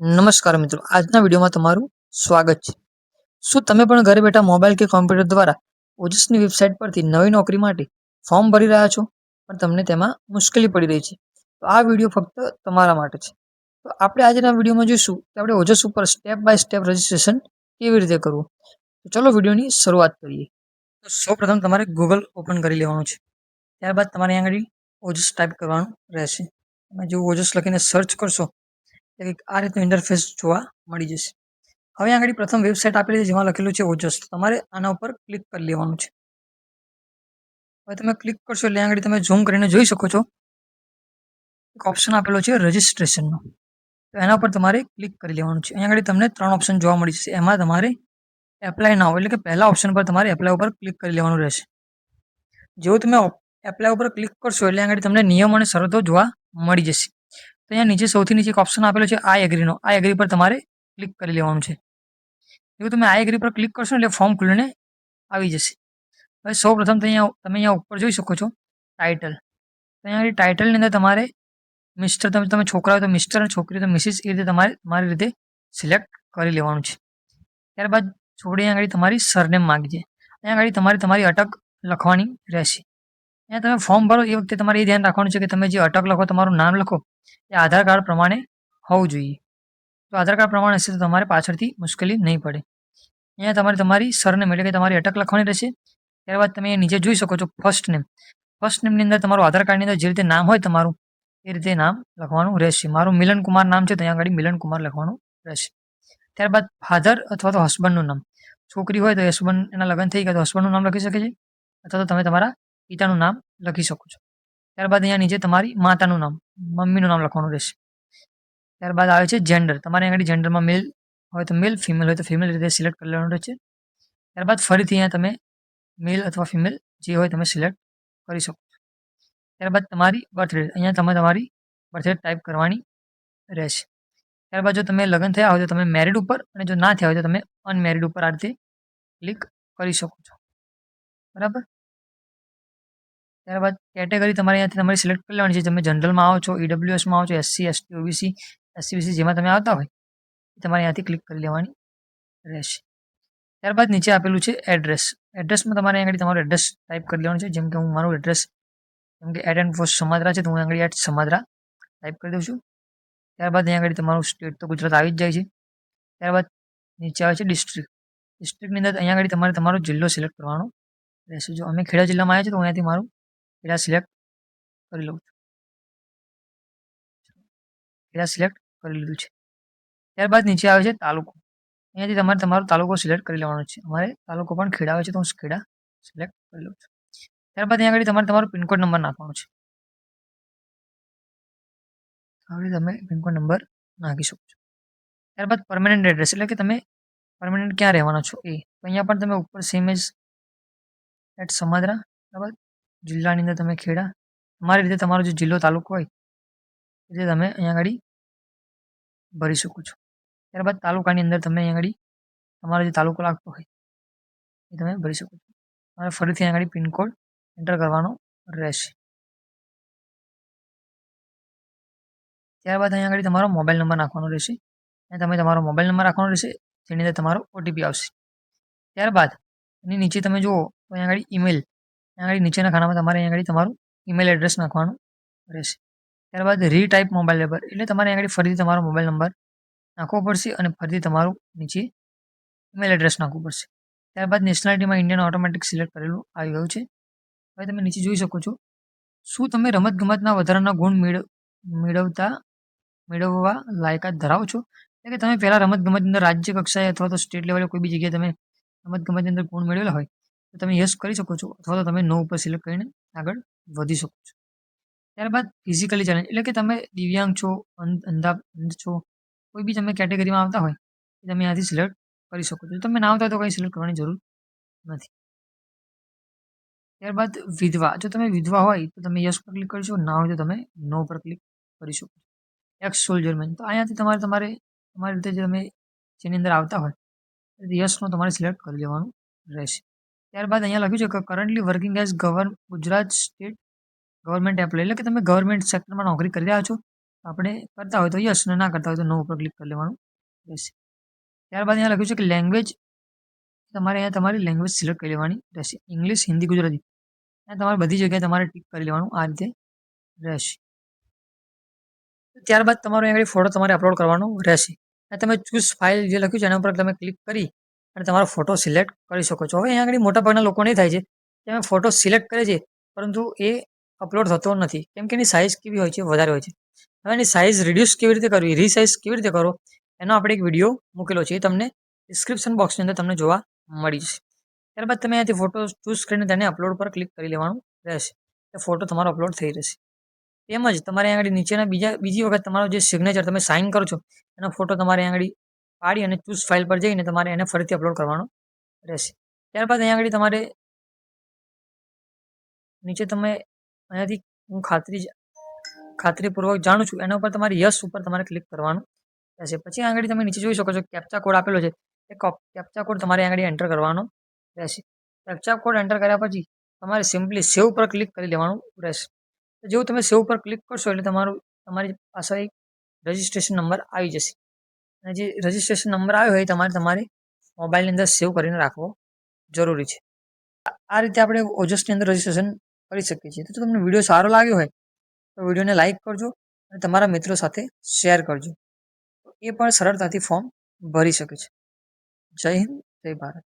નમસ્કાર મિત્રો, આજના વિડીયોમાં તમારું સ્વાગત છે. શું તમે પણ ઘરે બેઠા મોબાઈલ કે કોમ્પ્યુટર દ્વારા ઓજસની વેબસાઇટ પરથી નવી નોકરી માટે ફોર્મ ભરી રહ્યા છો, પણ તમને તેમાં મુશ્કેલી પડી રહી છે? તો આ વિડીયો ફક્ત તમારા માટે છે. તો આપણે આજના વિડીયોમાં જોઈશું કે આપણે ઓજસ ઉપર સ્ટેપ બાય સ્ટેપ રજિસ્ટ્રેશન કેવી રીતે કરવું. તો ચલો વિડીયોની શરૂઆત કરીએ. તો સૌપ્રથમ તમારે ગૂગલ ઓપન કરી લેવાનું છે. ત્યારબાદ તમારે અહીં આગળ ઓજસ ટાઈપ કરવાનું રહેશે. તમે જો ઓજસ લખીને સર્ચ કરશો એક આ રીતનું ઇન્ટરફેસ જોવા મળી જશે. હવે આગળ પ્રથમ વેબસાઇટ આપેલી છે જેમાં લખેલું છે ઓજસ. તમારે આના ઉપર ક્લિક કરી લેવાનું છે. હવે તમે ક્લિક કરશો એટલે આગળ તમે ઝૂમ કરીને જોઈ શકો છો એક ઓપ્શન આપેલો છે રજિસ્ટ્રેશનનો. તો એના ઉપર તમારે ક્લિક કરી લેવાનું છે. અહીંયા આગળ તમને 3 ઓપ્શન જોવા મળી જશે. એમાં તમારે એપ્લાય નાઉ એટલે કે પહેલા ઓપ્શન પર તમારે એપ્લાય ઉપર ક્લિક કરી લેવાનું રહેશે. જેવું તમે એપ્લાય ઉપર ક્લિક કરશો એટલે આગળ તમને નિયમો અને શરતો જોવા મળી જશે. તો અહીંયા નીચે સૌથી નીચે એક ઓપ્શન આપેલો છે આઈ એગ્રીનો. આ એગ્રી પર તમારે ક્લિક કરી લેવાનું છે. જો તમે આ એગ્રી પર ક્લિક કરશો એટલે ફોર્મ ખુલીને આવી જશે. હવે સૌપ્રથમ તમે અહીંયા ઉપર જોઈ શકો છો ટાઇટલ. તો અહીંયા ટાઇટલની અંદર તમારે મિસ્ટર તમે છોકરા હોય તો મિસ્ટર અને છોકરી તો મિસિસ એ રીતે તમારે તમારી રીતે સિલેક્ટ કરી લેવાનું છે. ત્યારબાદ છોકરી અહીંયા આગળ તમારી સરનેમ માંગી છે. અહીંયા આગળ તમારે તમારી અટક લખવાની રહેશે. અહીંયા તમે ફોર્મ ભરો એ વખતે તમારે એ ધ્યાન રાખવાનું છે કે તમે જે અટક લખો તમારું નામ લખો એ આધાર કાર્ડ પ્રમાણે હોવું જોઈએ. તો આધાર કાર્ડ પ્રમાણે હશે તો તમારે પાછળથી મુશ્કેલી નહીં પડે. અહીંયા તમારે તમારી સરનેમ એટલે કે તમારી અટક લખવાની રહેશે. ત્યારબાદ તમે નીચે જોઈ શકો છો ફર્સ્ટ નેમ. ફર્સ્ટ નેમની અંદર તમારું આધાર કાર્ડની અંદર જે રીતે નામ હોય તમારું એ રીતે નામ લખવાનું રહેશે. મારું મિલન કુમાર નામ છે તો અહીંયા આગળ મિલન કુમાર લખવાનું રહેશે. ત્યારબાદ ફાધર અથવા તો હસબન્ડનું નામ. છોકરી હોય તો હસબન્ડ એના લગ્ન થઈ ગયા તો હસબન્ડનું નામ લખી શકે છે, અથવા તો તમે તમારા પિતાનું નામ લખી શકો છો. ત્યારબાદ અહીંયા નીચે તમારી માતાનું નામ, મમ્મીનું નામ લખવાનું રહેશે. ત્યારબાદ આવે છે જેન્ડર. તમારે આગળ જેન્ડરમાં મેલ હોય તો મેલ, ફિમેલ હોય તો ફિમેલ રીતે સિલેક્ટ કરી લેવાનું રહેશે. ત્યારબાદ ફરીથી અહીંયા તમે મેલ અથવા ફિમેલ જે હોય તમે સિલેક્ટ કરી શકો છો. ત્યારબાદ તમારી બર્થ ડેટ અહીંયા તમે તમારી બર્થ ડેટ ટાઈપ કરવાની રહેશે. ત્યારબાદ જો તમે લગ્ન થયા હોય તો તમે મેરિડ ઉપર, અને જો ના થયા હોય તો તમે અનમેરિડ ઉપર આ રીતે ક્લિક કરી શકો છો. બરાબર. ત્યારબાદ કેટેગરી તમારે અહીંયાથી તમારી સિલેક્ટ કરી લેવાની છે. તમે જનરલમાં આવો છો, ઈડબ્લ્યુએસમાં આવો છો, એસસી, એસટી, ઓબીસી, એસસીબીસી જેમાં તમે આવતા હોય એ તમારે અહીંયાથી ક્લિક કરી લેવાની રહેશે. ત્યારબાદ નીચે આપેલું છે એડ્રેસ. એડ્રેસમાં તમારે આગળ તમારું એડ્રેસ ટાઈપ કરી લેવાનું છે. જેમ કે હું મારું એડ્રેસ જેમ કે એટ એન્ડ પોસ્ટ સમાદ્રા છે તો હું આગળ એટ સમાદ્રા ટાઈપ કરી દઉં છું. ત્યારબાદ અહીંયા આગળ તમારું સ્ટેટ તો ગુજરાત આવી જ જાય છે. ત્યારબાદ નીચે આવે છે ડિસ્ટ્રિક્ટ. ડિસ્ટ્રિક્ટની અંદર અહીંયા આગળ તમારે તમારો જિલ્લો સિલેક્ટ કરવાનો રહેશે. જો અમે ખેડા જિલ્લામાં આવ્યા છે તો અહીંયાથી મારું ખેડા સિલેક્ટ કરી લઉં છું. ખેડા સિલેક્ટ કરી લીધું છે. ત્યારબાદ નીચે આવે છે તાલુકો. અહીંયાથી તમારે તમારો તાલુકો સિલેક્ટ કરી લેવાનો છે. અમારે તાલુકો પણ ખેડા આવે છે તો હું ખેડા સિલેક્ટ કરી લઉં છું. ત્યારબાદ અહીંયા આગળ તમારે તમારો પિનકોડ નંબર નાખવાનો છે. આવી તમે પિનકોડ નંબર નાખી શકો છો. ત્યારબાદ પરમેનન્ટ એડ્રેસ એટલે કે તમે પરમેનન્ટ ક્યાં રહેવાના છો એ. તો અહીંયા પણ તમે ઉપર સેમ એઝ એટ સમાદ્રા. બરાબર. જિલ્લાની અંદર તમે ખેડા, તમારી રીતે તમારો જે જિલ્લો તાલુકો હોય એ રીતે તમે અહીંયા આગળ ભરી શકો છો. ત્યારબાદ તાલુકાની અંદર તમે અહીંયા આગળ તમારો જે તાલુકો લાગતો હોય એ તમે ભરી શકો છો. તમારે ફરીથી અહીંયા આગળ પિનકોડ એન્ટર કરવાનો રહેશે. ત્યારબાદ અહીંયા આગળ તમારો મોબાઈલ નંબર નાખવાનો રહેશે. અને તમે તમારો મોબાઈલ નંબર નાખવાનો રહેશે જેની અંદર તમારો ઓટીપી આવશે. ત્યારબાદ એની નીચે તમે જુઓ તો અહીંયા આગળ ઈમેલ, અહીંયા આગળ નીચેના ખાનામાં તમારે અહીંયા આગળ તમારું ઈમેલ એડ્રેસ નાખવાનું રહેશે. ત્યારબાદ રીટાઈપ મોબાઈલ નંબર એટલે તમારે અહીંયા આગળ ફરીથી તમારો મોબાઈલ નંબર નાખવો પડશે અને ફરીથી તમારું નીચે ઈમેલ એડ્રેસ નાખવું પડશે. ત્યારબાદ નેશનાલિટીમાં ઇન્ડિયન ઓટોમેટિક સિલેક્ટ કરેલું આવી ગયું છે. હવે તમે નીચે જોઈ શકો છો શું તમે રમતગમતના વધારાના ગુણ મેળવવા લાયકાત ધરાવો છો. એટલે કે તમે પહેલાં રમતગમતની અંદર રાજ્ય કક્ષાએ અથવા તો સ્ટેટ લેવલે કોઈ બી જગ્યાએ તમે રમતગમતની અંદર ગુણ મેળવેલા હોય તો તમે યસ કરી શકો છો, અથવા તો તમે નો ઉપર સિલેક્ટ કરીને આગળ વધી શકો છો. ત્યારબાદ ફિઝિકલી ચેલેન્જ એટલે કે તમે દિવ્યાંગ છો, અંધ છો, કોઈ બી તમે કેટેગરીમાં આવતા હોય એ તમે અહીંયાથી સિલેક્ટ કરી શકો છો. તમે ના આવતા હોય તો કંઈ સિલેક્ટ કરવાની જરૂર નથી. ત્યારબાદ વિધવા. જો તમે વિધવા હોય તો તમે યસ પર ક્લિક કરશો, ના હોય તો તમે નો પર ક્લિક કરી શકો છો. એક્સ સોલ્જરમેન તો અહીંયાથી તમારી રીતે જે તમે જેની અંદર આવતા હોય યસનો તમારે સિલેક્ટ કરી લેવાનું રહેશે. ત્યારબાદ અહીંયા લખ્યું છે કે currently working as Gujarat state government employ એટલે કે તમે ગવર્મેન્ટ સેક્ટરમાં નોકરી કરી રહ્યા છો આપણે કરતા હોય તો યસ, ને ના કરતા હોય તો નો ઉપર ક્લિક કરી લેવાનું રહેશે. ત્યારબાદ અહીંયા લખ્યું છે કે લેંગ્વેજ, તમારે અહીંયા તમારી લેંગ્વેજ સિલેક્ટ કરી લેવાની રહેશે. ઇંગ્લિશ, હિન્દી, ગુજરાતી. ત્યાં તમારે બધી જગ્યાએ તમારે ટિક કરી લેવાનું આ રીતે રહેશે. ત્યારબાદ તમારો અહીંયા ફોટો તમારે અપલોડ કરવાનો રહેશે. અને તમે ચૂઝ ફાઇલ જે લખ્યું છે એના ઉપર તમે ક્લિક કરી અને તમારો ફોટો સિલેક્ટ કરી શકો છો. હવે અહીંયા આગળ મોટાભાગના લોકો નહીં થાય છે કે અમે ફોટો સિલેક્ટ કરે છે પરંતુ એ અપલોડ થતો નથી, કેમ કે એની સાઇઝ કેવી હોય છે, વધારે હોય છે. હવે એની સાઇઝ રિડ્યુસ કેવી રીતે કરવી, રીસાઇઝ કેવી રીતે કરો, એનો આપણે એક વિડીયો મૂકેલો છે, એ તમને ડિસ્ક્રિપ્શન બોક્સની અંદર તમને જોવા મળી જશે. ત્યારબાદ તમે અહીંયાથી ફોટો ચૂઝ કરીને તેને અપલોડ પર ક્લિક કરી લેવાનું રહેશે. એ ફોટો તમારો અપલોડ થઈ રહેશે. તેમજ તમારે આગળ નીચેના બીજી વખત તમારો જે સિગ્નેચર તમે સાઇન કરો છો એનો ફોટો તમારે આગળ પાડી અને ચૂઝ ફાઇલ પર જઈને તમારે એને ફરીથી અપલોડ કરવાનો રહેશે. ત્યારબાદ અહીંયા આગળ તમારે નીચે તમે અહીંયાથી હું ખાતરીપૂર્વક જાણું છું એના ઉપર તમારે યસ ઉપર તમારે ક્લિક કરવાનું રહેશે. પછી આગળ તમે નીચે જોઈ શકો છો કેપ્ચા કોડ આપેલો છે, એ કેપ્ચા કોડ તમારે આગળ એન્ટર કરવાનો રહેશે. કેપ્ચા કોડ એન્ટર કર્યા પછી તમારે સિમ્પલી સેવ પર ક્લિક કરી લેવાનું રહેશે. જેવું તમે સેવ પર ક્લિક કરશો એટલે તમારી પાસે એક રજિસ્ટ્રેશન નંબર આવી જશે. અને જે રજિસ્ટ્રેશન નંબર આવ્યો હોય તમારે મોબાઈલની અંદર સેવ કરીને રાખવો જરૂરી છે. આ રીતે આપણે ઓજસની અંદર રજિસ્ટ્રેશન કરી શકીએ છીએ. તો તમને વિડીયો સારો લાગ્યો હોય તો વિડીયોને લાઇક કરજો અને તમારા મિત્રો સાથે શેર કરજો. એ પણ સરળતાથી ફોર્મ ભરી શકે છે. જય હિન્દ, જય ભારત.